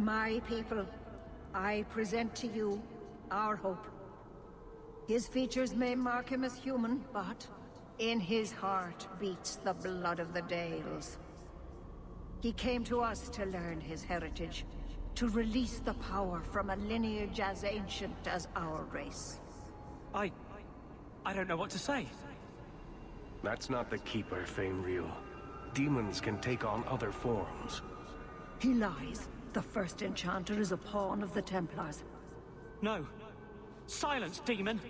My people, I present to you our hope. His features may mark him as human, but in his heart beats the blood of the Dales. He came to us to learn his heritage, to release the power from a lineage as ancient as our race. I don't know what to say. That's not the Keeper, Feynriel. Demons can take on other forms. He lies. The first enchanter is a pawn of the Templars. No. Silence, demon!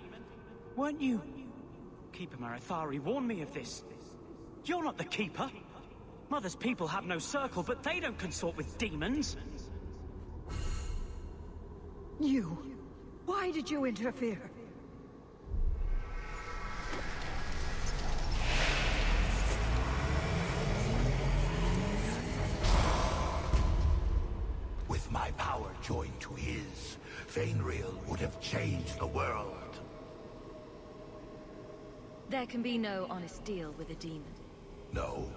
Weren't you... Keeper Marathari warned me of this. You're not the Keeper. Mother's people have no circle, but they don't consort with demons. You... Why did you interfere? With my power joined to his, Feynriel would have changed the world. There can be no honest deal with a demon. No.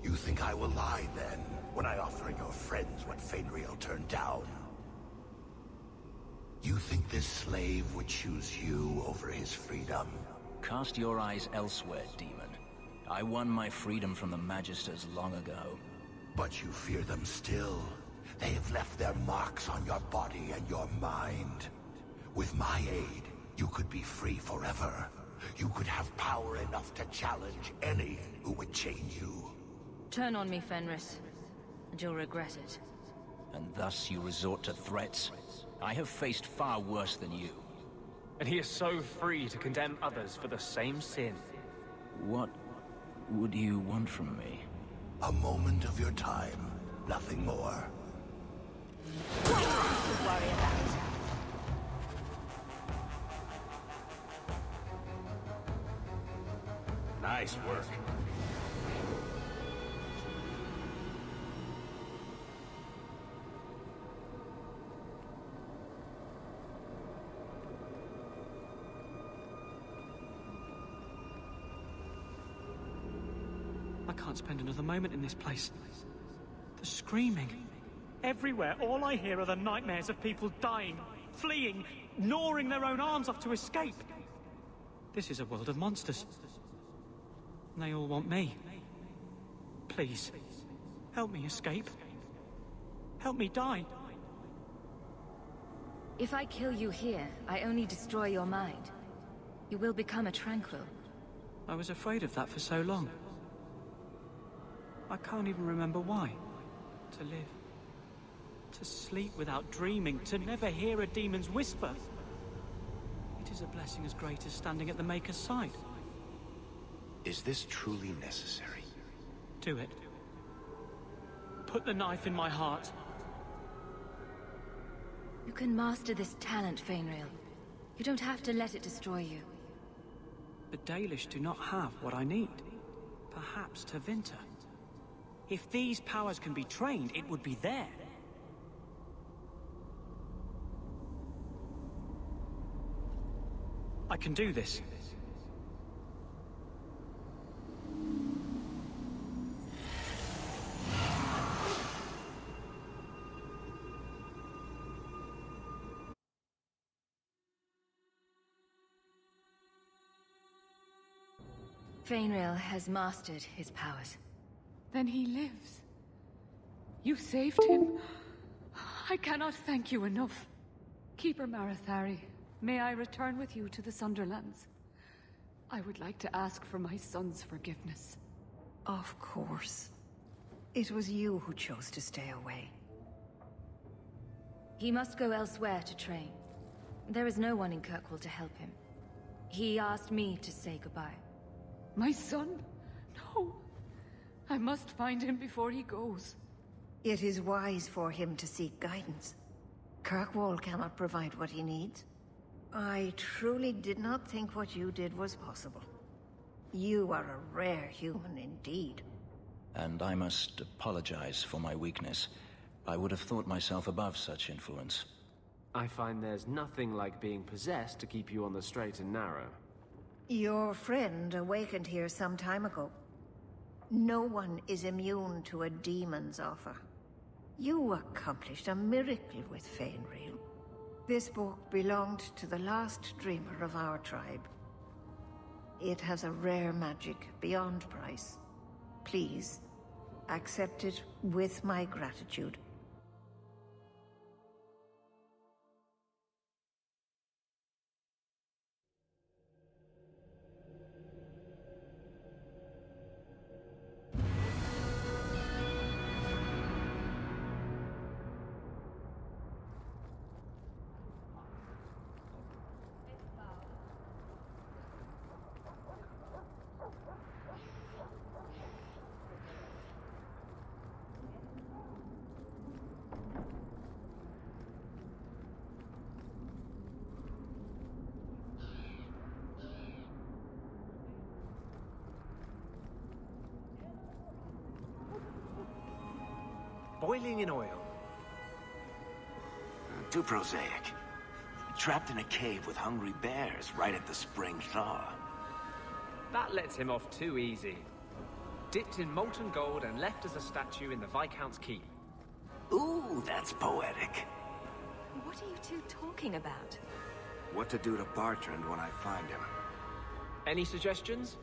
You think I will lie then, when I offer your friends what Feynriel turned down? You think this slave would choose you over his freedom? Cast your eyes elsewhere, demon. I won my freedom from the Magisters long ago. But you fear them still. They have left their marks on your body and your mind. With my aid, you could be free forever. You could have power enough to challenge any who would chain you. Turn on me, Fenris, and you'll regret it. And thus you resort to threats? I have faced far worse than you. And he is so free to condemn others for the same sin. What would you want from me? A moment of your time, nothing more. What do you worry about? Nice work. I can't spend another moment in this place. The screaming. Everywhere, all I hear are the nightmares of people dying, fleeing, gnawing their own arms off to escape. This is a world of monsters. And they all want me. Please, help me escape. Help me die. If I kill you here, I only destroy your mind. You will become a tranquil. I was afraid of that for so long. I can't even remember why. To live. To sleep without dreaming. To never hear a demon's whisper. It is a blessing as great as standing at the Maker's side. Is this truly necessary? Do it. Put the knife in my heart. You can master this talent, Feynriel. You don't have to let it destroy you. The Dalish do not have what I need. Perhaps Tevinter. If these powers can be trained, it would be there. I can do this. Feynriel has mastered his powers. Then he lives. You saved him. I cannot thank you enough. Keeper Marathari, may I return with you to the Sunderlands? I would like to ask for my son's forgiveness. Of course. It was you who chose to stay away. He must go elsewhere to train. There is no one in Kirkwall to help him. He asked me to say goodbye. My son? No. I must find him before he goes. It is wise for him to seek guidance. Kirkwall cannot provide what he needs. I truly did not think what you did was possible. You are a rare human indeed. And I must apologize for my weakness. I would have thought myself above such influence. I find there's nothing like being possessed to keep you on the straight and narrow. Your friend awakened here some time ago. No one is immune to a demon's offer. You accomplished a miracle with Fainreal. This book belonged to the last dreamer of our tribe. It has a rare magic beyond price. Please, accept it with my gratitude. Boiling in oil. Too prosaic. Trapped in a cave with hungry bears right at the spring thaw. That lets him off too easy. Dipped in molten gold and left as a statue in the Viscount's keep. Ooh, that's poetic. What are you two talking about? What to do to Bartrand when I find him. Any suggestions?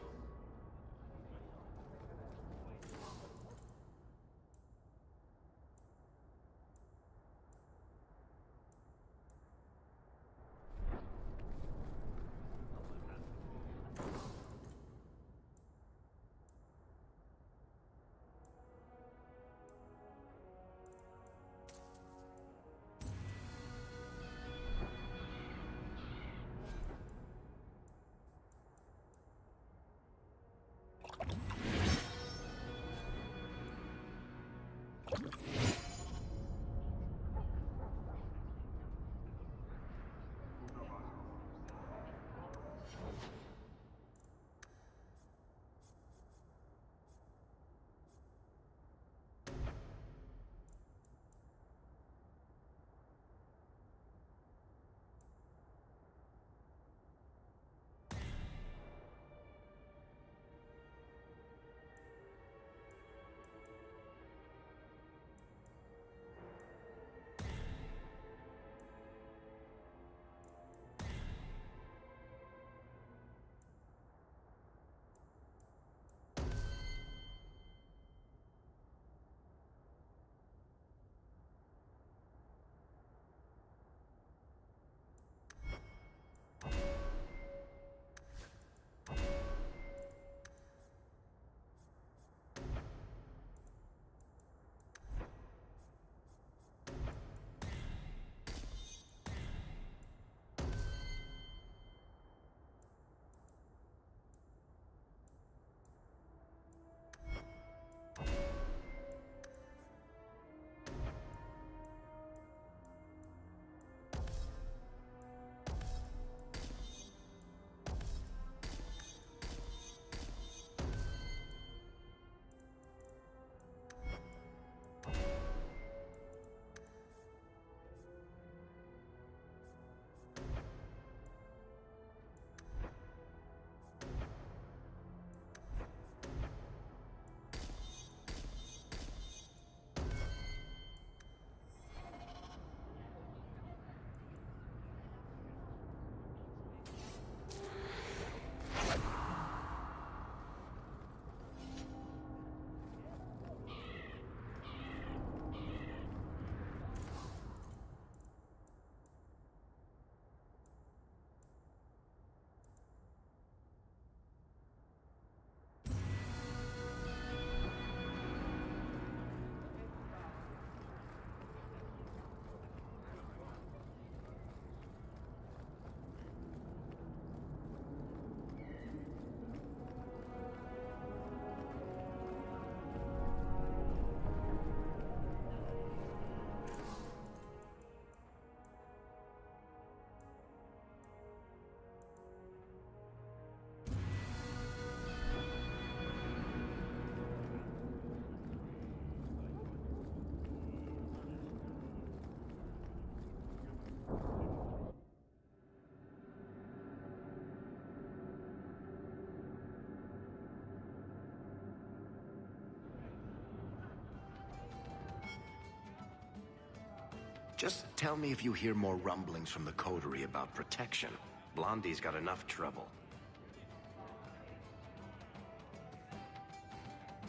Just tell me if you hear more rumblings from the Coterie about protection. Blondie's got enough trouble.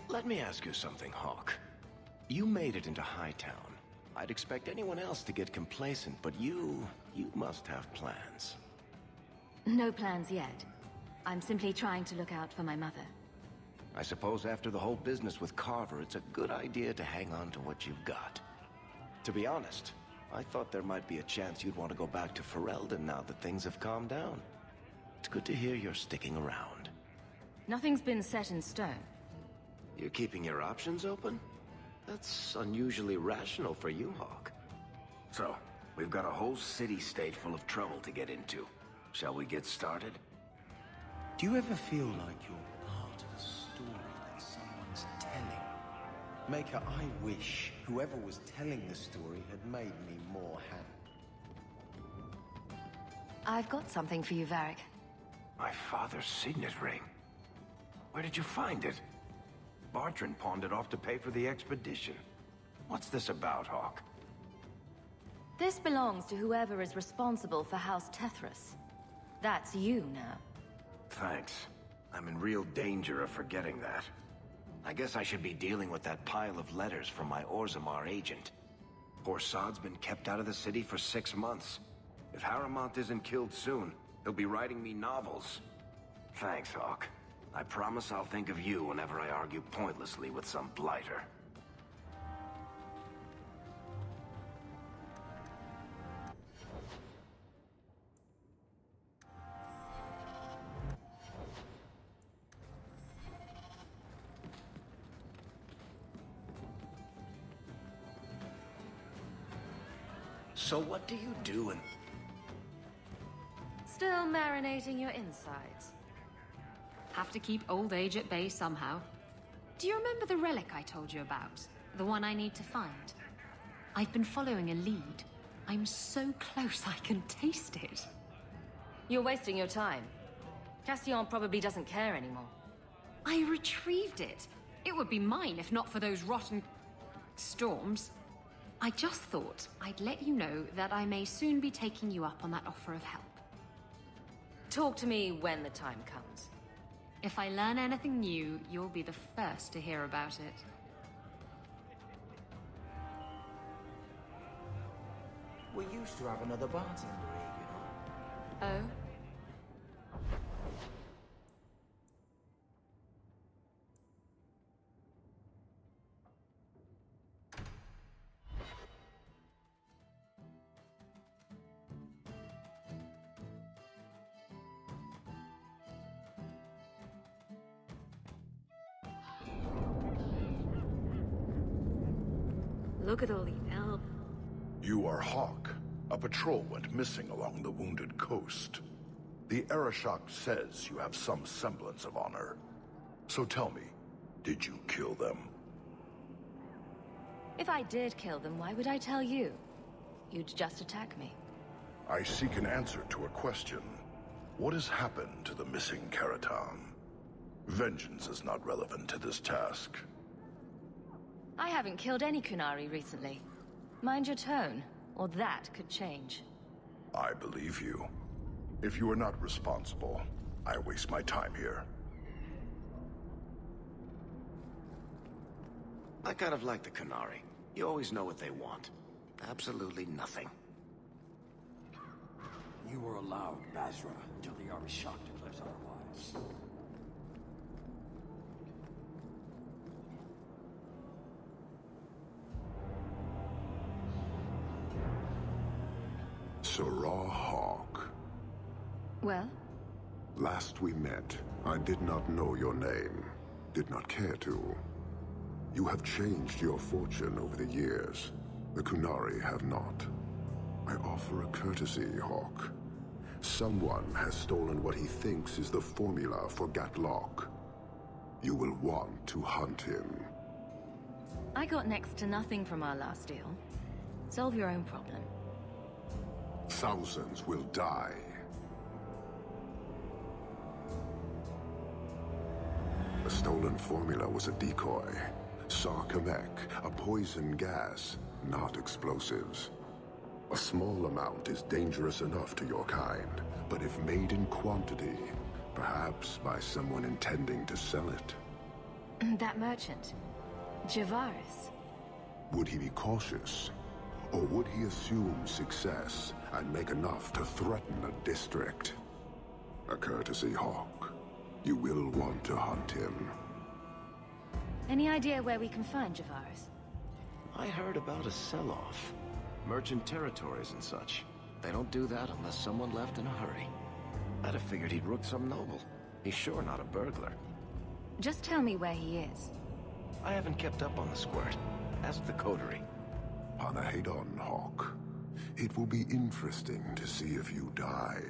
Let me ask you something, Hawke. You made it into Hightown. I'd expect anyone else to get complacent, but you must have plans. No plans yet. I'm simply trying to look out for my mother. I suppose after the whole business with Carver, it's a good idea to hang on to what you've got. To be honest, I thought there might be a chance you'd want to go back to Ferelden now that things have calmed down. It's good to hear you're sticking around. Nothing's been set in stone. You're keeping your options open? That's unusually rational for you, Hawke. So, we've got a whole city-state full of trouble to get into. Shall we get started? Do you ever feel like you're part of a story that someone's telling? Maker, I wish whoever was telling the story had made me more happy. I've got something for you, Varric. My father's signet ring. Where did you find it? Bartrand pawned it off to pay for the expedition. What's this about, Hawke? This belongs to whoever is responsible for House Tethras. That's you now. Thanks. I'm in real danger of forgetting that. I guess I should be dealing with that pile of letters from my Orzammar agent. Poor Sod's been kept out of the city for 6 months. If Harrowmont isn't killed soon, he'll be writing me novels. Thanks, Hawke. I promise I'll think of you whenever I argue pointlessly with some blighter. So what do you do in... Still marinating your insides. Have to keep old age at bay somehow. Do you remember the relic I told you about? The one I need to find? I've been following a lead. I'm so close I can taste it. You're wasting your time. Castillon probably doesn't care anymore. I retrieved it. It would be mine if not for those rotten... storms. I just thought I'd let you know that I may soon be taking you up on that offer of help. Talk to me when the time comes. If I learn anything new, you'll be the first to hear about it. We used to have another bartender here, you know. Oh? Look at all the elves. You are Hawke. A patrol went missing along the Wounded Coast. The Arishok says you have some semblance of honor. So tell me, did you kill them? If I did kill them, why would I tell you? You'd just attack me. I seek an answer to a question. What has happened to the missing Karatan? Vengeance is not relevant to this task. I haven't killed any Qunari recently. Mind your tone, or that could change. I believe you. If you are not responsible, I waste my time here. I kind of like the Qunari. You always know what they want. Absolutely nothing. You were allowed Basra until the Arishok declares otherwise. Serah Hawke. Well? Last we met, I did not know your name. Did not care to. You have changed your fortune over the years. The Qunari have not. I offer a courtesy, Hawke. Someone has stolen what he thinks is the formula for Gatlok. You will want to hunt him. I got next to nothing from our last deal. Solve your own problem. Thousands will die. The stolen formula was a decoy. Sarkamek, a poison gas, not explosives. A small amount is dangerous enough to your kind, but if made in quantity, perhaps by someone intending to sell it. That merchant, Javaris. Would he be cautious? Or would he assume success and make enough to threaten a district? A courtesy, Hawke. You will want to hunt him. Any idea where we can find Javaris? I heard about a sell-off. Merchant territories and such. They don't do that unless someone left in a hurry. I'd have figured he'd rooked some noble. He's sure not a burglar. Just tell me where he is. I haven't kept up on the squirt. Ask the coterie. Panahedon, Hawke. It will be interesting to see if you die.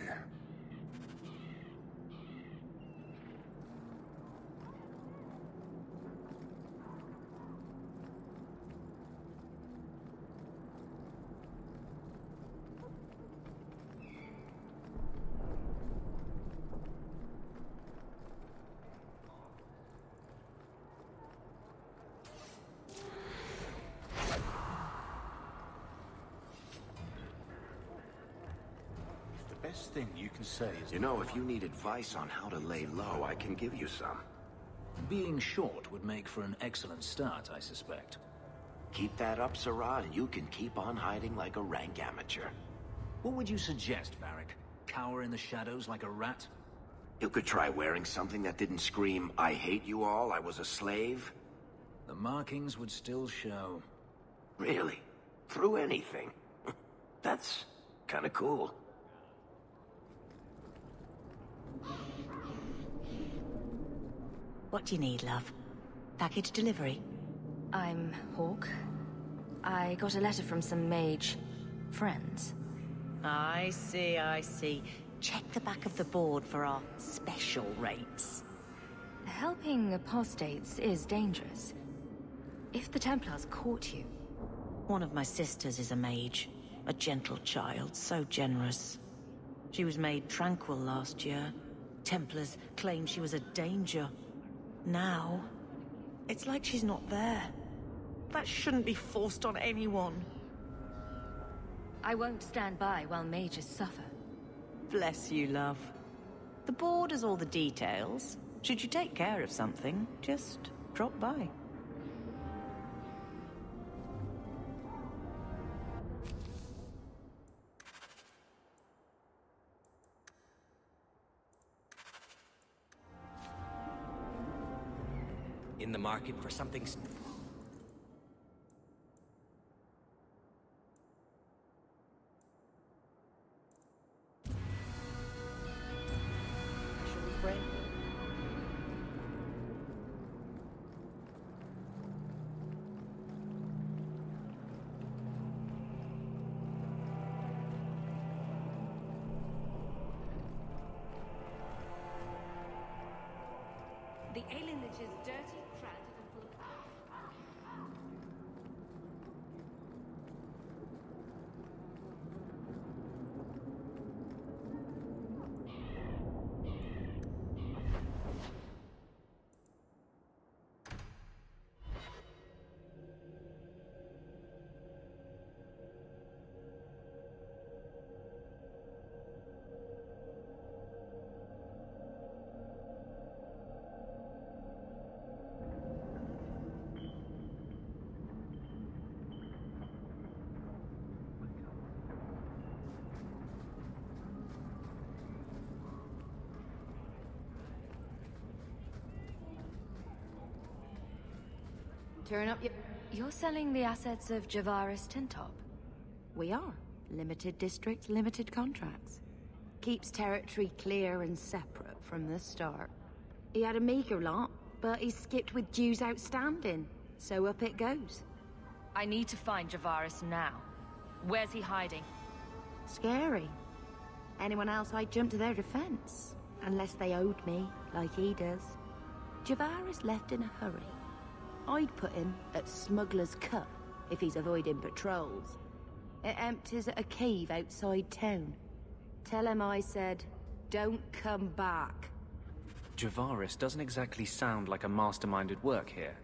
Best thing you can say is... You know, if you need advice on how to lay low, I can give you some. Being short would make for an excellent start, I suspect. Keep that up, Sirad, and you can keep on hiding like a rank amateur. What would you suggest, Varric? Cower in the shadows like a rat? You could try wearing something that didn't scream, "I hate you all, I was a slave." The markings would still show. Really? Through anything? That's kinda cool. What do you need, love? Package delivery? I'm Hawke. I got a letter from some mage friends. I see, I see. Check the back of the board for our special rates. Helping apostates is dangerous. If the Templars caught you... One of my sisters is a mage. A gentle child, so generous. She was made tranquil last year. Templars claimed she was a danger. Now, it's like she's not there. That shouldn't be forced on anyone. I won't stand by while mages suffer. Bless you, love. The board has all the details. Should you take care of something, just drop by. In the market for something... The alien lich is dirty, crowded, and full of... Turn up your... You're selling the assets of Javaris Tintop? We are. Limited districts, limited contracts. Keeps territory clear and separate from the start. He had a meager lot, but he skipped with dues outstanding. So up it goes. I need to find Javaris now. Where's he hiding? Scary. Anyone else I'd jump to their defense. Unless they owed me, like he does. Javaris left in a hurry. I'd put him at Smuggler's Cut if he's avoiding patrols. It empties at a cave outside town. Tell him I said, don't come back. Javaris doesn't exactly sound like a masterminded work here.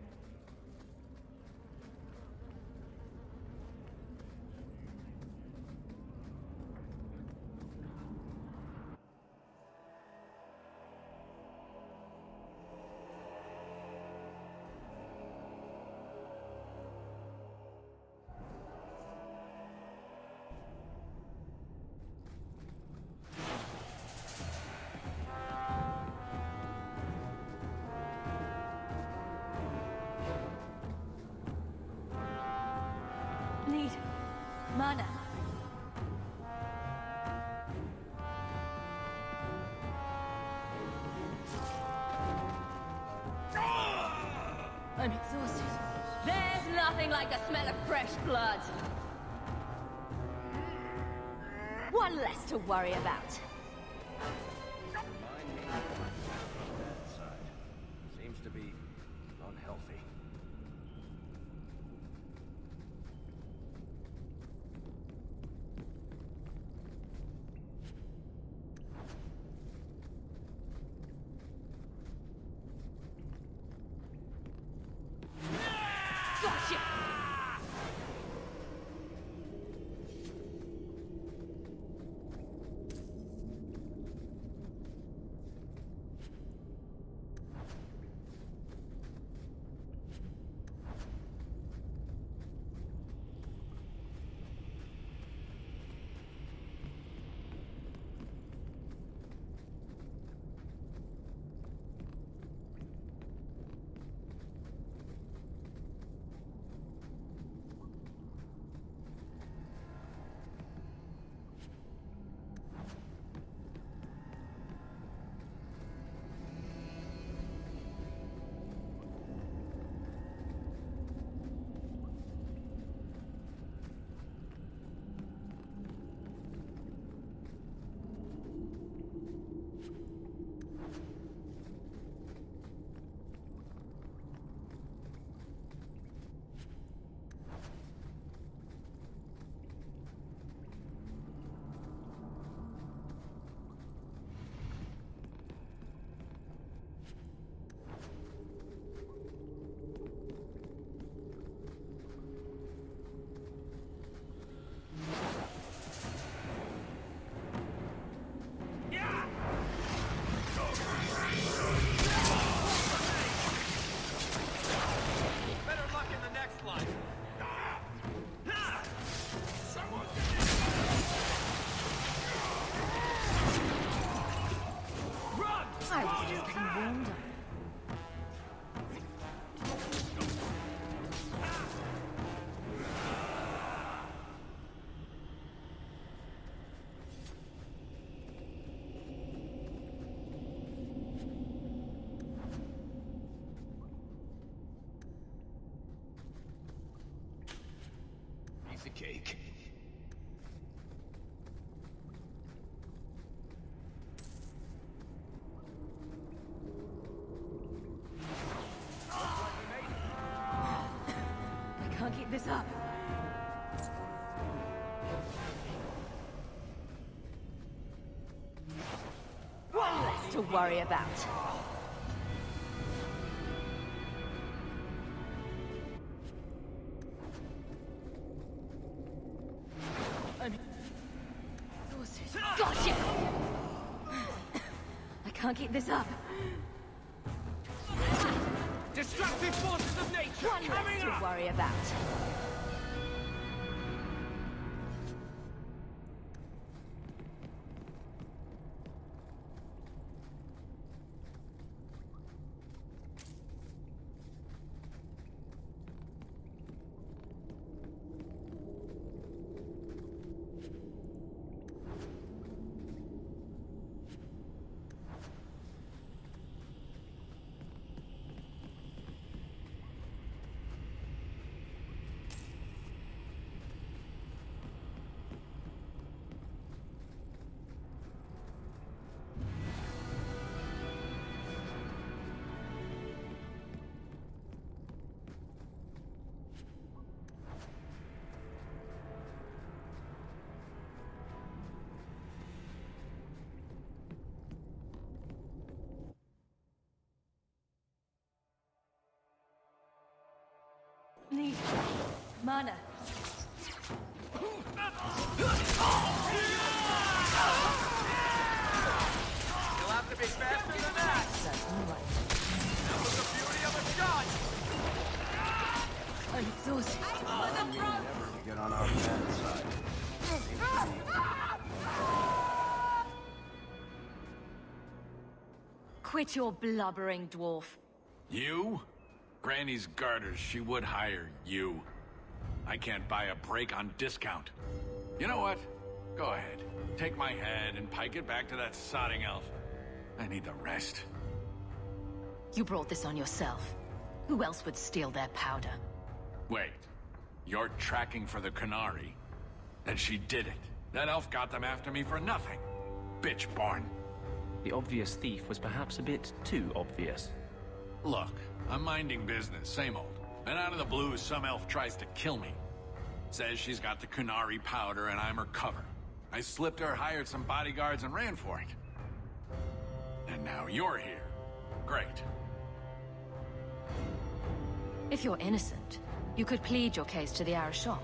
Mana. I'm exhausted. There's nothing like the smell of fresh blood. One less to worry about. Seems to be unhealthy. Gotcha! I was just getting warmed up. Piece of cake. Can't keep this up. One less to worry about. I'm exhausted. Gotcha! I can't keep this up. Destructive forces of nature One less to worry about. Need mana. You'll have to be faster than that. That was the beauty of a shot. I'm exhausted. Never to get on our bad side. Quit your blubbering, dwarf. You? Granny's garters, she would hire you. I can't buy a break on discount. You know what? Go ahead. Take my head and pike it back to that sodding elf. I need the rest. You brought this on yourself. Who else would steal their powder? Wait. You're tracking for the Qunari. And she did it. That elf got them after me for nothing. Bitch born. The obvious thief was perhaps a bit too obvious. Look, I'm minding business, same old. And out of the blue, some elf tries to kill me. Says she's got the Qunari powder and I'm her cover. I slipped her, hired some bodyguards, and ran for it. And now you're here. Great. If you're innocent, you could plead your case to the Arishok.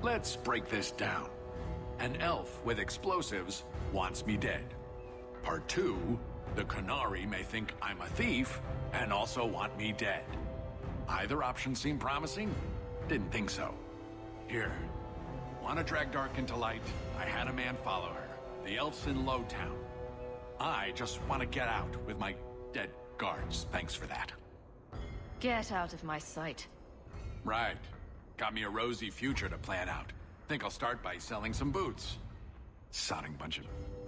Let's break this down. An elf with explosives wants me dead. Part 2, the Qunari may think I'm a thief and also want me dead. Either option seem promising? Didn't think so. Here. Want to drag Dark into light? I had a man follow her. The elf's in Lowtown. I just want to get out with my dead guards. Thanks for that. Get out of my sight. Right. Got me a rosy future to plan out. Think I'll start by selling some boots. Sodding bunch of...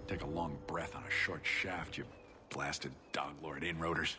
Take a long breath on a short shaft, you blasted dog lord inroaders.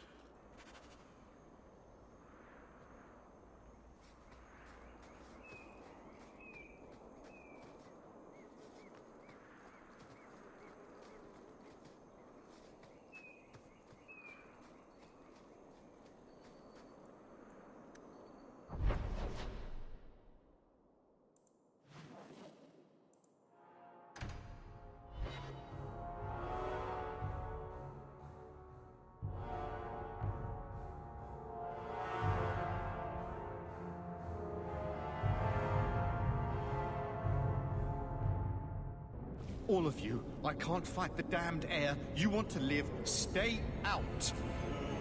All of you, I can't fight the damned air. You want to live, stay out.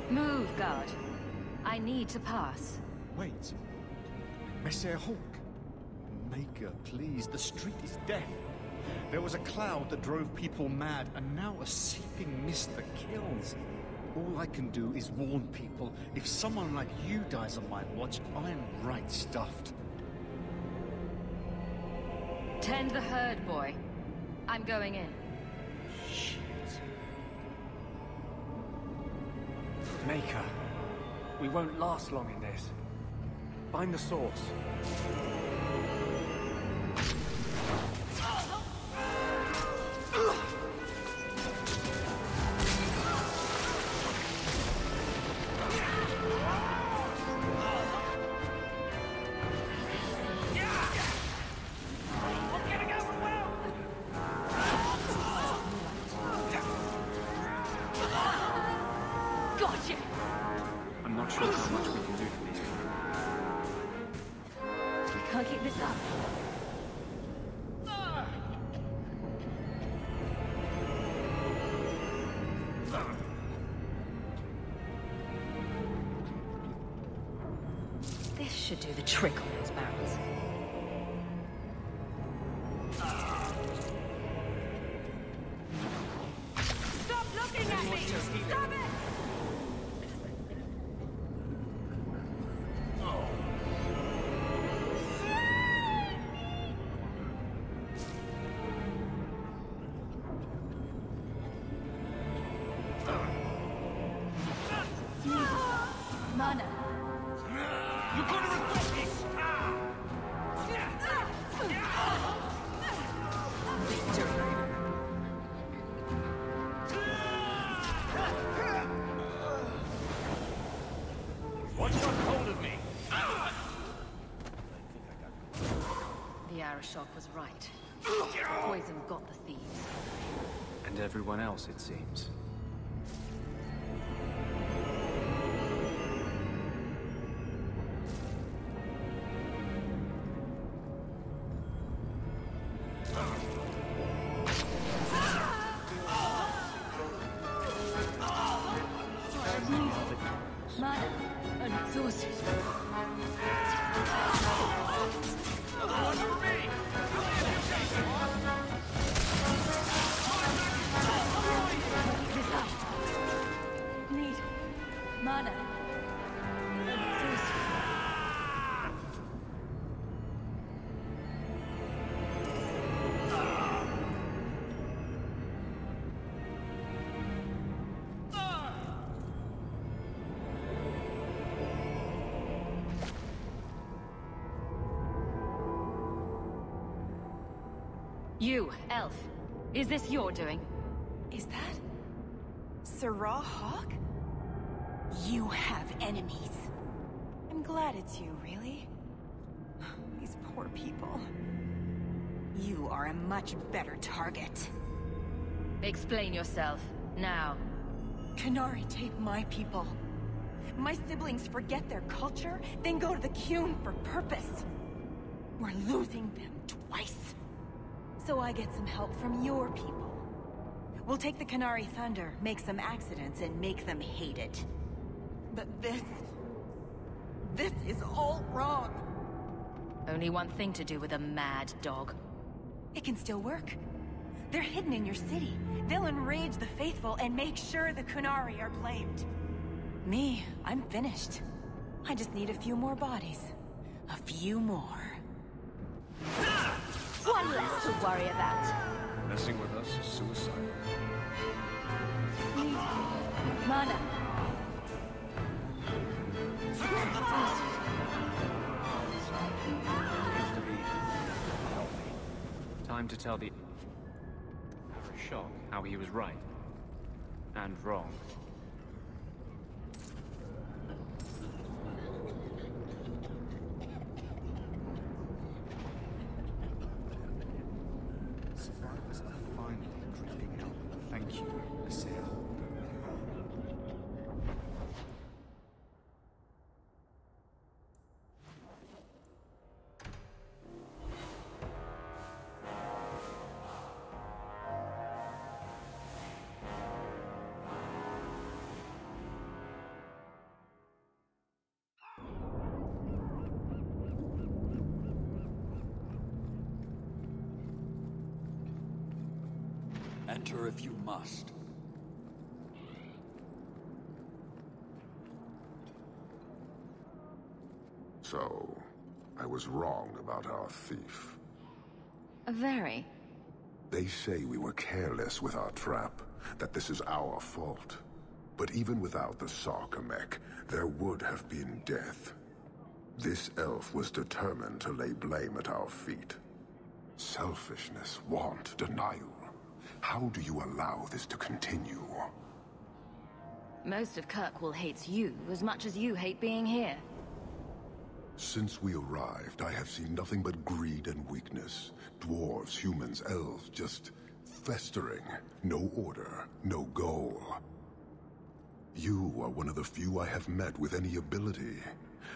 Move, guard. I need to pass. Wait. Messier Hawk. Maker, please. The street is death. There was a cloud that drove people mad, and now a seeping mist that kills. All I can do is warn people. If someone like you dies on my watch, I'm right stuffed. Tend the herd, boy. I'm going in. Shit. Maker, we won't last long in this. Find the source. I'm not sure how much we can do for these people. We can't keep this up. This should do the trick on those barrels. Stop looking at me! Stop it! Mana. You're gonna regret this! What's got hold of me? The Arishok was right. Poison got the thieves. And everyone else, it seems. Mana, unexhausted. You, Elf. Is this your doing? Is that... Sirrah Hawk? You have enemies. I'm glad it's you, really. These poor people. You are a much better target. Explain yourself, now. Qunari take my people. My siblings forget their culture, then go to the Qun for purpose. We're losing them twice. So I get some help from your people. We'll take the Qunari Thunder, make some accidents, and make them hate it. But this is all wrong. Only one thing to do with a mad dog. It can still work. They're hidden in your city. They'll enrage the faithful and make sure the Qunari are blamed. Me, I'm finished. I just need a few more bodies. A few more. One less to worry about. Messing with us is suicide. Mana. Used to be healthy. Time to tell the Arishok how he was right and wrong. Survivors are finally dripping out. Thank you, Nasir. Enter if you must. So, I was wrong about our thief. Very. They say we were careless with our trap, that this is our fault. But even without the Sarkamek, there would have been death. This elf was determined to lay blame at our feet. Selfishness, want, denial. How do you allow this to continue? Most of Kirkwall hates you as much as you hate being here. Since we arrived, I have seen nothing but greed and weakness. Dwarves, humans, elves, just festering. No order, no goal. You are one of the few I have met with any ability.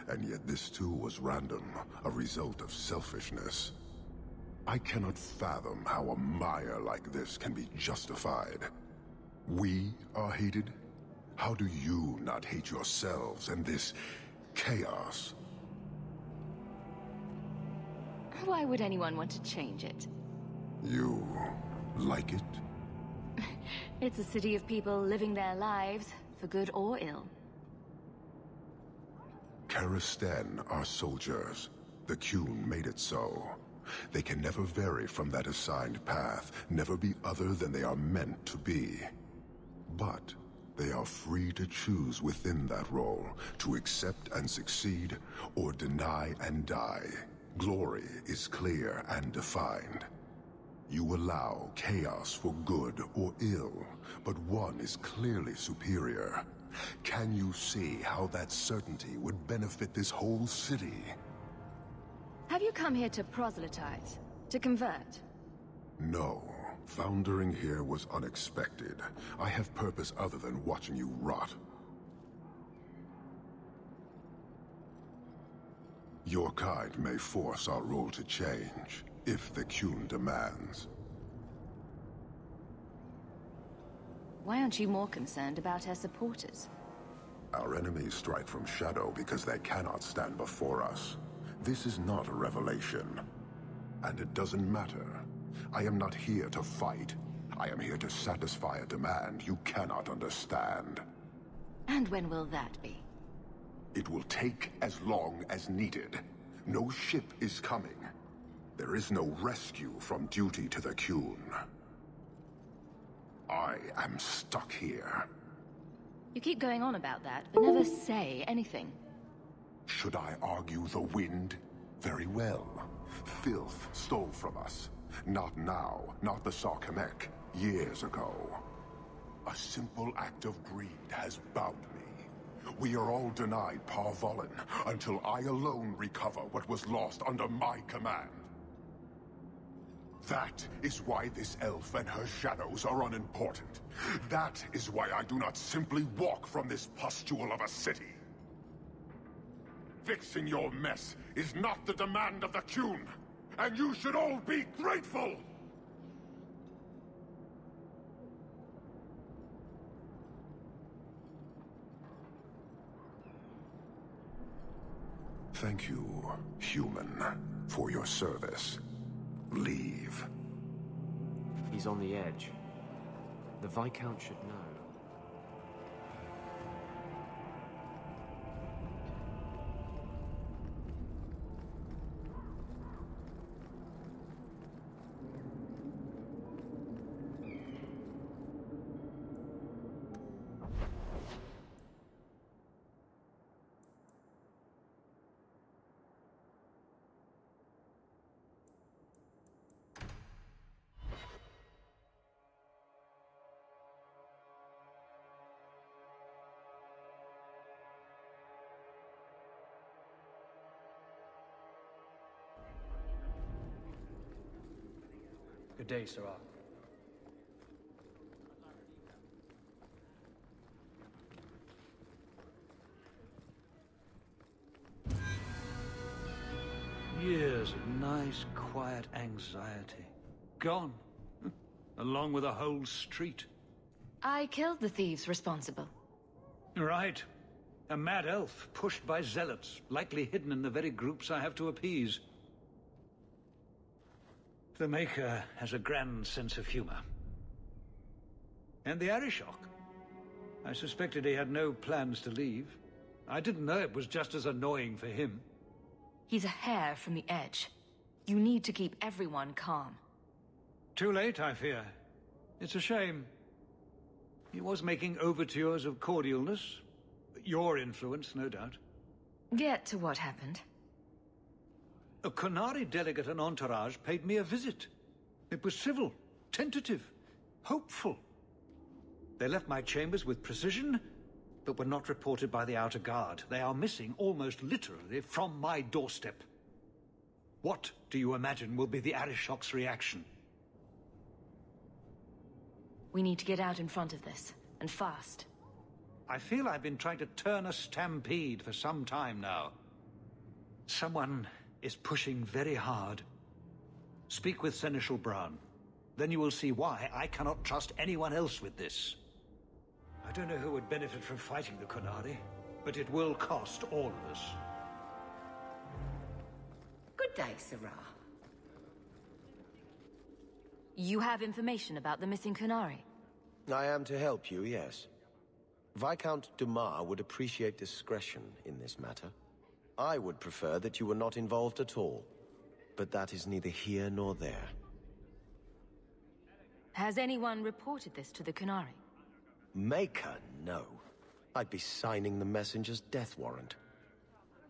And yet this too was random, a result of selfishness. I cannot fathom how a mire like this can be justified. We are hated? How do you not hate yourselves and this chaos? Why would anyone want to change it? You like it? It's a city of people living their lives, for good or ill. Karastan are soldiers. The Qun made it so. They can never vary from that assigned path, never be other than they are meant to be. But they are free to choose within that role, to accept and succeed, or deny and die. Glory is clear and defined. You allow chaos for good or ill, but one is clearly superior. Can you see how that certainty would benefit this whole city? Have you come here to proselytize? To convert? No. Foundering here was unexpected. I have purpose other than watching you rot. Your kind may force our role to change, if the Qun demands. Why aren't you more concerned about her supporters? Our enemies strike from shadow because they cannot stand before us. This is not a revelation. And it doesn't matter. I am not here to fight. I am here to satisfy a demand you cannot understand. And when will that be? It will take as long as needed. No ship is coming. There is no rescue from duty to the Qun. I am stuck here. You keep going on about that, but never say anything. Should I argue the wind? Very well. Filth stole from us. Not now, not the Sarkamek. Years ago. A simple act of greed has bound me. We are all denied Parvolin until I alone recover what was lost under my command. That is why this elf and her shadows are unimportant. That is why I do not simply walk from this pustule of a city. Fixing your mess is not the demand of the Qun, and you should all be grateful! Thank you, human, for your service. Leave. He's on the edge. The Viscount should know. Good day, Sirrah. Years of nice, quiet anxiety. Gone. Along with a whole street. I killed the thieves responsible. Right. A mad elf, pushed by zealots, likely hidden in the very groups I have to appease. The Maker has a grand sense of humor. And the Arishok. I suspected he had no plans to leave. I didn't know it was just as annoying for him. He's a hair from the edge. You need to keep everyone calm. Too late, I fear. It's a shame. He was making overtures of cordialness. Your influence, no doubt. Get to what happened. A Qunari delegate and entourage paid me a visit. It was civil, tentative, hopeful. They left my chambers with precision, but were not reported by the outer guard. They are missing, almost literally, from my doorstep. What do you imagine will be the Arishok's reaction? We need to get out in front of this, and fast. I feel I've been trying to turn a stampede for some time now. Someone is pushing very hard. Speak with Seneschal Bran. Then you will see why I cannot trust anyone else with this. I don't know who would benefit from fighting the Qunari, but it will cost all of us. Good day, Sirrah. You have information about the missing Qunari? I am to help you, yes. Viscount Dumas would appreciate discretion in this matter. I would prefer that you were not involved at all, but that is neither here nor there. Has anyone reported this to the Qunari? Maker, no. I'd be signing the messenger's death warrant.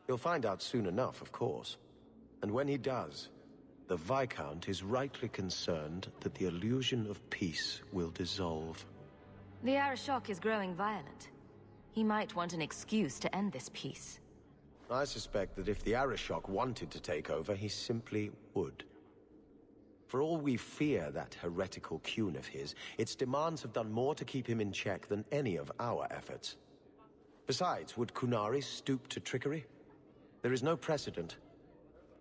He'll find out soon enough, of course. And when he does, the Viscount is rightly concerned that the illusion of peace will dissolve. The Arishok is growing violent. He might want an excuse to end this peace. I suspect that if the Arishok wanted to take over, he simply would. For all we fear that heretical Qun of his, its demands have done more to keep him in check than any of our efforts. Besides, would Qunari stoop to trickery? There is no precedent,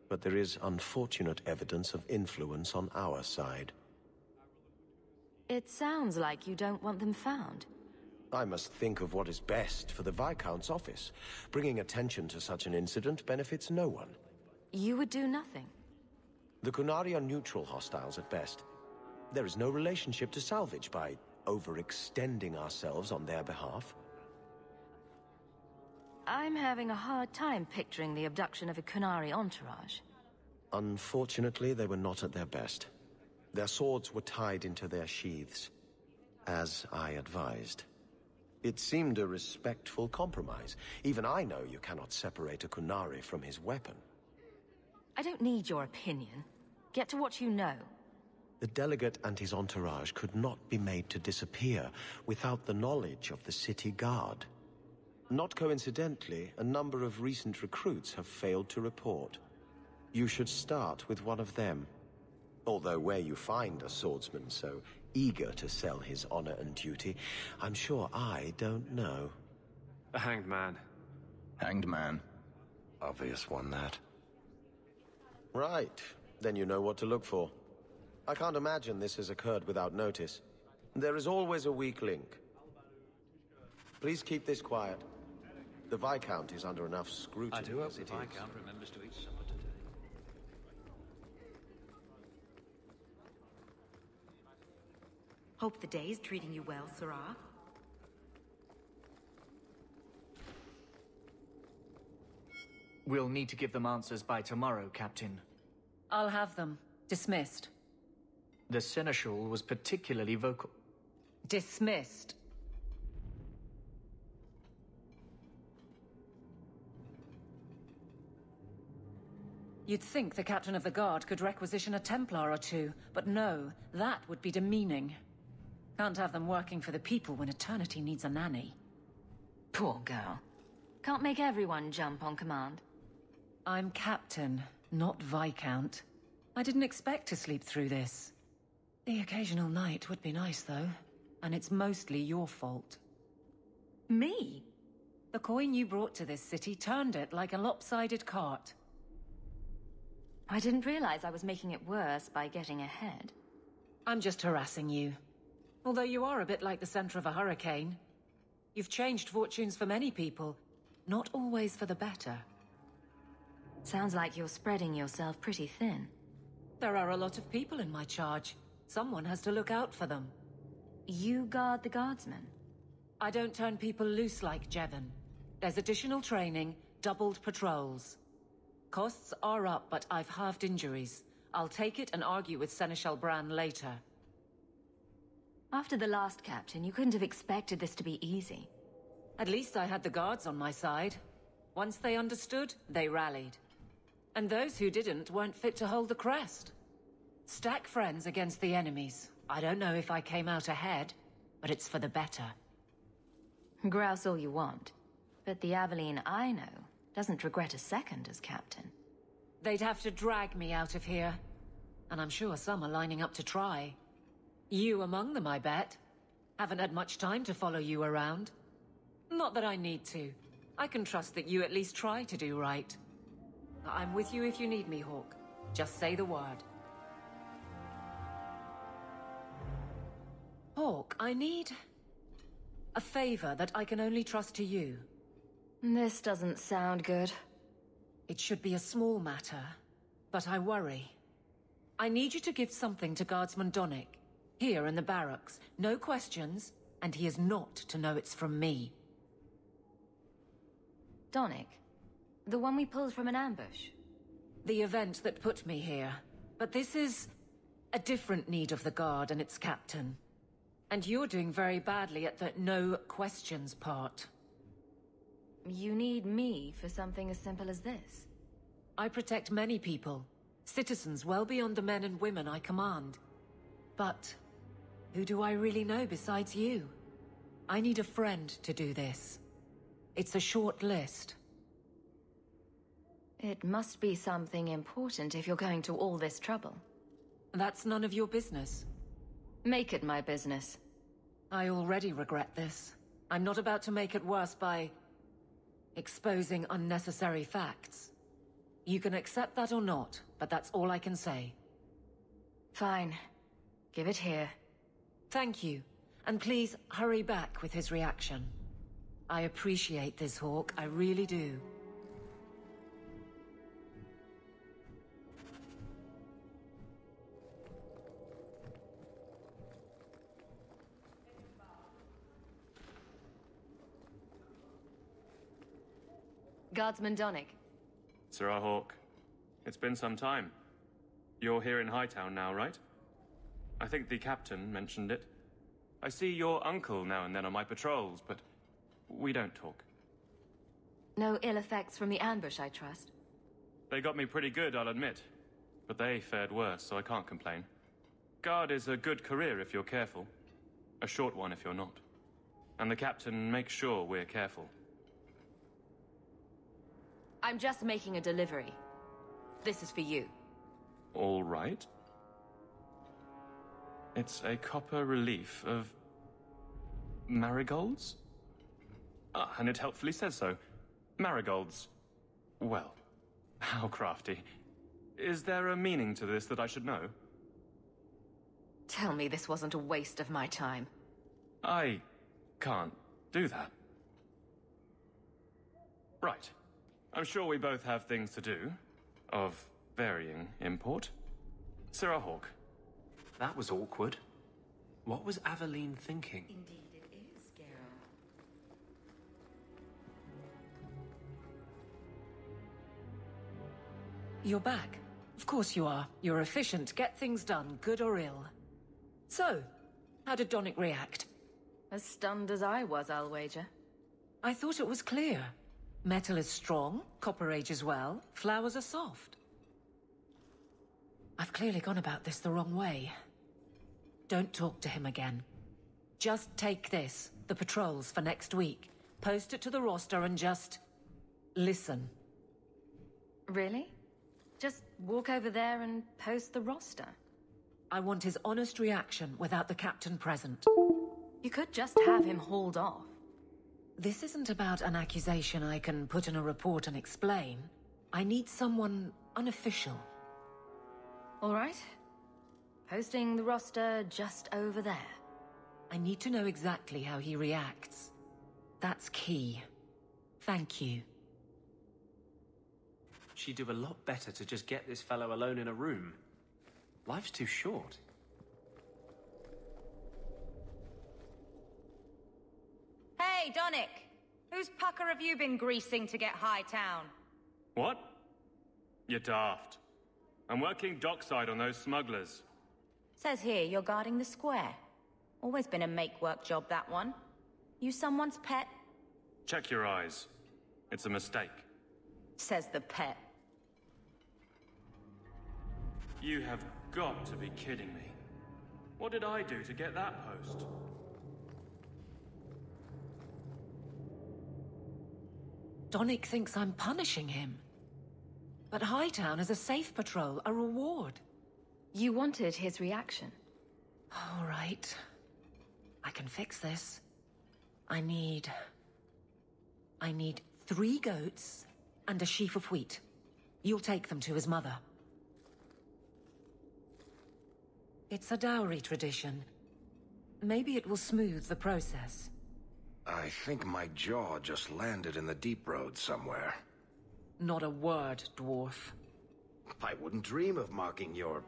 but there is unfortunate evidence of influence on our side. It sounds like you don't want them found. I must think of what is best for the Viscount's office. Bringing attention to such an incident benefits no one. You would do nothing. The Qunari are neutral hostiles at best. There is no relationship to salvage by overextending ourselves on their behalf. I'm having a hard time picturing the abduction of a Qunari entourage. Unfortunately, they were not at their best. Their swords were tied into their sheaths, as I advised. It seemed a respectful compromise. Even I know you cannot separate a Qunari from his weapon. I don't need your opinion. Get to what you know. The delegate and his entourage could not be made to disappear without the knowledge of the city guard. Not coincidentally, a number of recent recruits have failed to report. You should start with one of them. Although where you find a swordsman so eager to sell his honor and duty, I'm sure I don't know. A hanged man. Hanged man. Obvious one, that. Right. Then you know what to look for. I can't imagine this has occurred without notice. There is always a weak link. Please keep this quiet. The Viscount is under enough scrutiny. I do hope as the it is. Viscount remembers to eat supper today. Hope the day's treating you well, Sirah. We'll need to give them answers by tomorrow, Captain. I'll have them. Dismissed. The Seneschal was particularly vocal. Dismissed. You'd think the Captain of the Guard could requisition a Templar or two, but no, that would be demeaning. Can't have them working for the people when Eternity needs a nanny. Poor girl. Can't make everyone jump on command. I'm Captain, not Viscount. I didn't expect to sleep through this. The occasional night would be nice, though. And it's mostly your fault. Me? The coin you brought to this city turned it like a lopsided cart. I didn't realize I was making it worse by getting ahead. I'm just harassing you. Although you are a bit like the center of a hurricane. You've changed fortunes for many people, not always for the better. Sounds like you're spreading yourself pretty thin. There are a lot of people in my charge. Someone has to look out for them. You guard the guardsmen? I don't turn people loose like Jevon. There's additional training, doubled patrols. Costs are up, but I've halved injuries. I'll take it and argue with Seneschal Bran later. After the last captain, you couldn't have expected this to be easy. At least I had the guards on my side. Once they understood, they rallied. And those who didn't weren't fit to hold the crest. Stack friends against the enemies. I don't know if I came out ahead, but it's for the better. Grouse all you want, but the Aveline I know doesn't regret a second as captain. They'd have to drag me out of here. And I'm sure some are lining up to try. You among them, I bet. Haven't had much time to follow you around. Not that I need to. I can trust that you at least try to do right. I'm with you if you need me, Hawke. Just say the word. Hawke, I need a favor that I can only trust to you. This doesn't sound good. It should be a small matter, but I worry. I need you to give something to Guardsman Donnic, here in the barracks. No questions, and he is not to know it's from me. Donnic? The one we pulled from an ambush? The event that put me here. But this is a different need of the Guard and its captain. And you're doing very badly at the no questions part. You need me for something as simple as this? I protect many people. Citizens well beyond the men and women I command. But who do I really know besides you? I need a friend to do this. It's a short list. It must be something important if you're going to all this trouble. That's none of your business. Make it my business. I already regret this. I'm not about to make it worse by exposing unnecessary facts. You can accept that or not, but that's all I can say. Fine. Give it here. Thank you. And please, hurry back with his reaction. I appreciate this, Hawke. I really do. Guardsman Donnic. Sirrah Hawke, it's been some time. You're here in Hightown now, right? I think the captain mentioned it. I see your uncle now and then on my patrols, but we don't talk. No ill effects from the ambush, I trust? They got me pretty good, I'll admit. But they fared worse, so I can't complain. Guard is a good career if you're careful. A short one if you're not. And the captain makes sure we're careful. I'm just making a delivery. This is for you. All right. It's a copper relief of marigolds? Ah, and it helpfully says so. Marigolds. Well, how crafty. Is there a meaning to this that I should know? Tell me this wasn't a waste of my time. I can't do that. Right. I'm sure we both have things to do, of varying import. Sirrah Hawke. That was awkward. What was Aveline thinking? Indeed it is, Geralt. You're back. Of course you are. You're efficient. Get things done, good or ill. So, how did Donnic react? As stunned as I was, I'll wager. I thought it was clear. Metal is strong, copper ages well, flowers are soft. I've clearly gone about this the wrong way. Don't talk to him again. Just take this, the patrols for next week. Post it to the roster and just... listen. Really? Just walk over there and post the roster? I want his honest reaction without the captain present. You could just have him hauled off. This isn't about an accusation I can put in a report and explain. I need someone unofficial. All right. Posting the roster just over there. I need to know exactly how he reacts. That's key. Thank you. She'd do a lot better to just get this fellow alone in a room. Life's too short. Hey, Donnic! Whose pucker have you been greasing to get Hightown? What? You're daft. I'm working dockside on those smugglers. Says here you're guarding the square. Always been a make-work job, that one. You someone's pet? Check your eyes. It's a mistake. Says the pet. You have got to be kidding me. What did I do to get that post? Donnic thinks I'm punishing him. But Hightown is a safe patrol, a reward. You wanted his reaction. All right. I can fix this. I need 3 goats and a sheaf of wheat. You'll take them to his mother. It's a dowry tradition. Maybe it will smooth the process. I think my jaw just landed in the deep road somewhere. Not a word, dwarf. I wouldn't dream of mocking your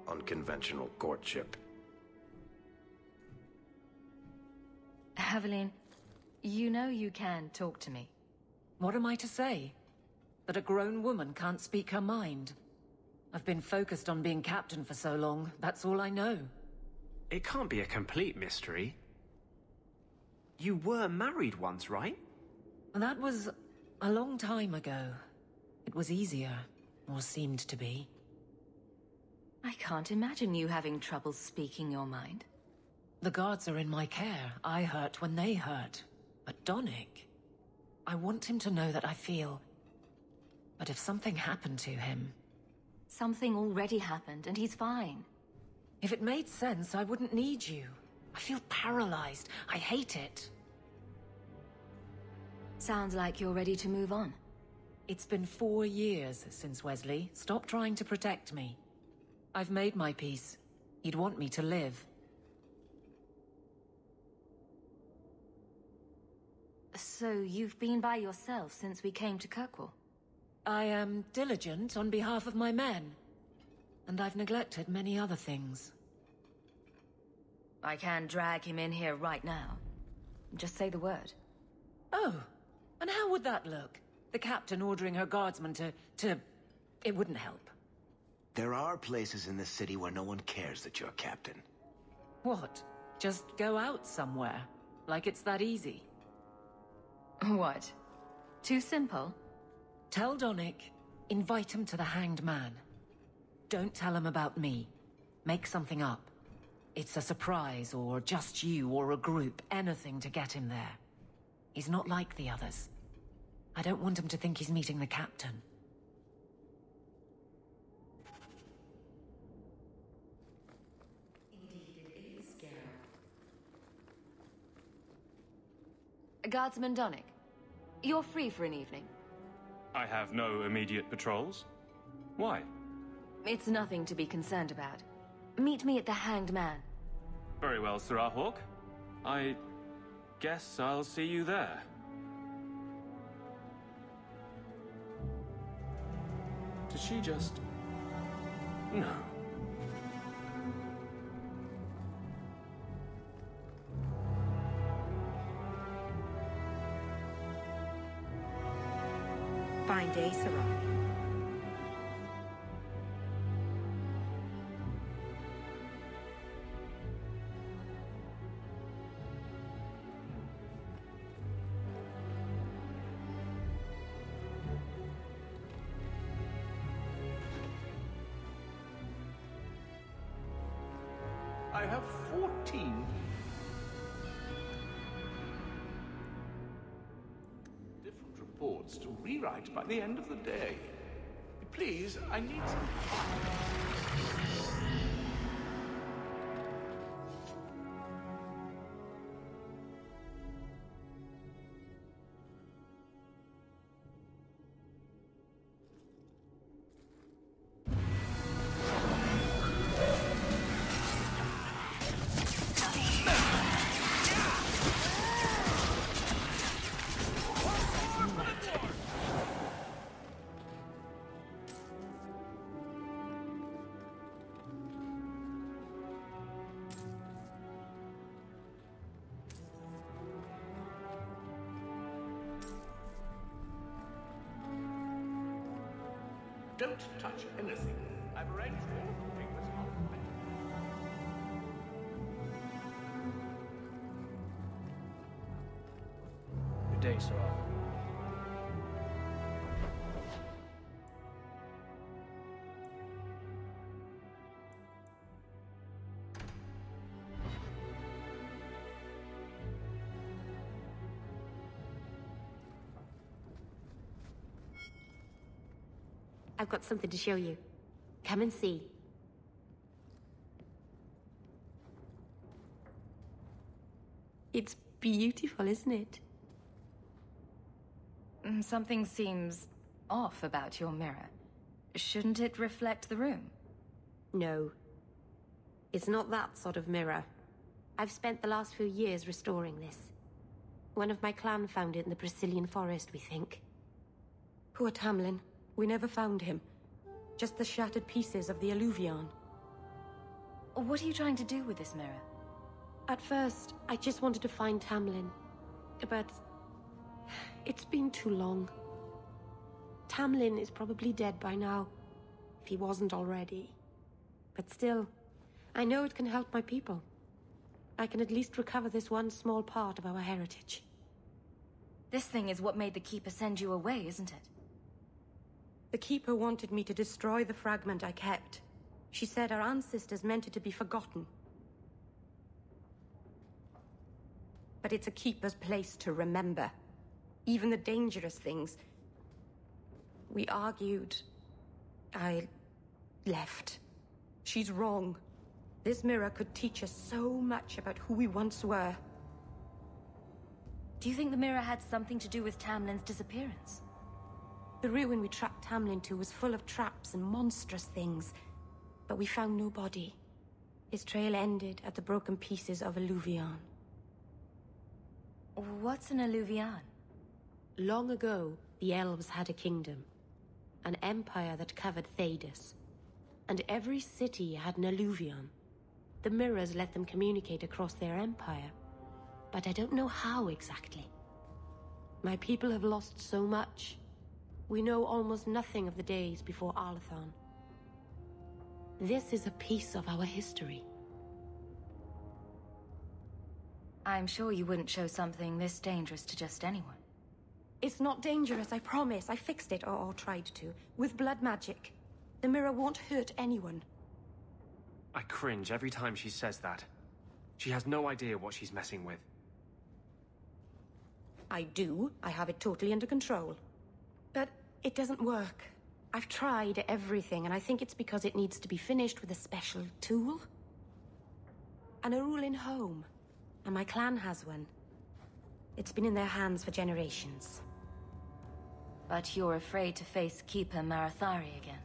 unconventional courtship. Aveline, you know you can talk to me. What am I to say? That a grown woman can't speak her mind? I've been focused on being captain for so long, that's all I know. It can't be a complete mystery. You were married once, right? That was a long time ago. It was easier, or seemed to be. I can't imagine you having trouble speaking your mind. The guards are in my care. I hurt when they hurt. But Donnic... I want him to know that I feel... But if something happened to him... Something already happened, and he's fine. If it made sense, I wouldn't need you. I feel paralyzed. I hate it. Sounds like you're ready to move on. It's been 4 years since Wesley. Stop trying to protect me. I've made my peace. He'd want me to live. So you've been by yourself since we came to Kirkwall? I am diligent on behalf of my men. And I've neglected many other things. I can drag him in here right now. Just say the word. Oh, and how would that look? The captain ordering her guardsmen to... It wouldn't help. There are places in this city where no one cares that you're captain. What? Just go out somewhere? Like it's that easy? What? Too simple? Tell Donnic, invite him to the Hanged Man. Don't tell him about me. Make something up. It's a surprise, or just you, or a group. Anything to get him there. He's not like the others. I don't want him to think he's meeting the captain. Guardsman Donnick, you're free for an evening. I have no immediate patrols. Why? It's nothing to be concerned about. Meet me at the Hanged Man. Very well, Sirrah Hawk. I guess I'll see you there. Did she just... No. Fine day, Sirrah. I have 14 different reports to rewrite by the end of the day. Please, I need some... Don't touch anything. I've arranged for all to take this off. Good day, Sirrah. I've got something to show you. Come and see. It's beautiful, isn't it? Something seems off about your mirror. Shouldn't it reflect the room? No. It's not that sort of mirror. I've spent the last few years restoring this. One of my clan found it in the Brazilian forest, we think. Poor Tamlin. We never found him. Just the shattered pieces of the Alluvion. What are you trying to do with this mirror? At first, I just wanted to find Tamlin. But... it's been too long. Tamlin is probably dead by now, if he wasn't already. But still, I know it can help my people. I can at least recover this one small part of our heritage. This thing is what made the Keeper send you away, isn't it? The Keeper wanted me to destroy the fragment I kept. She said our ancestors meant it to be forgotten. But it's a Keeper's place to remember. Even the dangerous things. We argued. I left. She's wrong. This mirror could teach us so much about who we once were. Do you think the mirror had something to do with Tamlin's disappearance? The ruin we tracked Tamlin to was full of traps and monstrous things, but we found no body. His trail ended at the broken pieces of Alluvion. What's an Alluvion? Long ago, the elves had a kingdom. An empire that covered Thedas. And every city had an Alluvion. The mirrors let them communicate across their empire. But I don't know how exactly. My people have lost so much. We know almost nothing of the days before Arlathan. This is a piece of our history. I'm sure you wouldn't show something this dangerous to just anyone. It's not dangerous, I promise. I fixed it, or tried to, with blood magic. The mirror won't hurt anyone. I cringe every time she says that. She has no idea what she's messing with. I do. I have it totally under control. But it doesn't work. I've tried everything, and I think it's because it needs to be finished with a special tool. An Arulin home. And my clan has one. It's been in their hands for generations. But you're afraid to face Keeper Marathari again.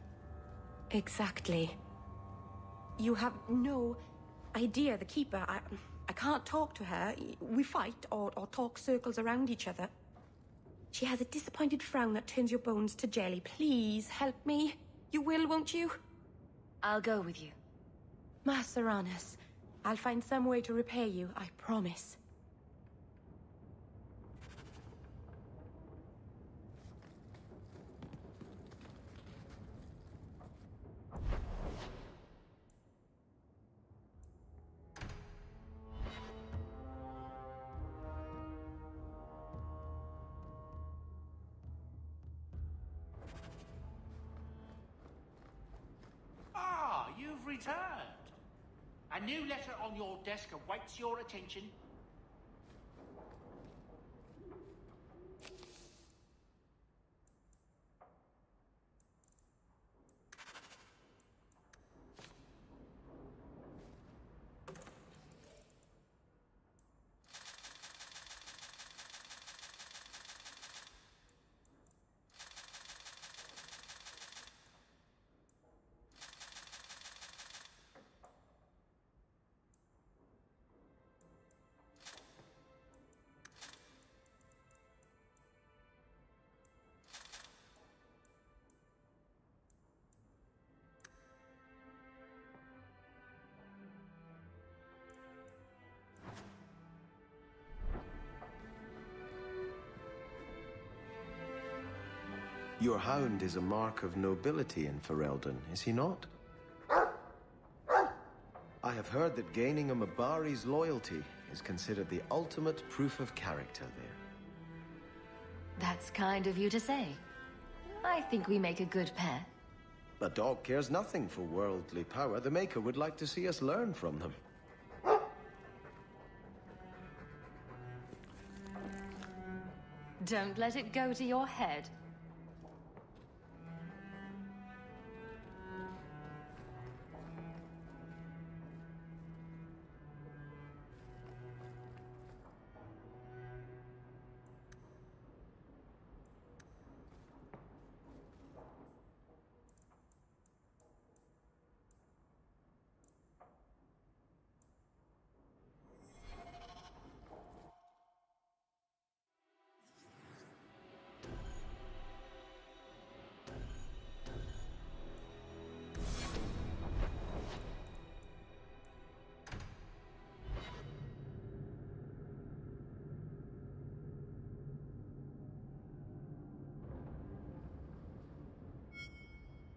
Exactly. You have no idea, the Keeper. I can't talk to her. We fight or talk circles around each other. She has a disappointed frown that turns your bones to jelly. Please, help me. You will, won't you? I'll go with you. Master Aranis, I'll find some way to repay you, I promise. You've returned. A new letter on your desk awaits your attention. Your hound is a mark of nobility in Ferelden, is he not? I have heard that gaining a Mabari's loyalty is considered the ultimate proof of character there. That's kind of you to say. I think we make a good pair. The dog cares nothing for worldly power. The Maker would like to see us learn from them. Don't let it go to your head.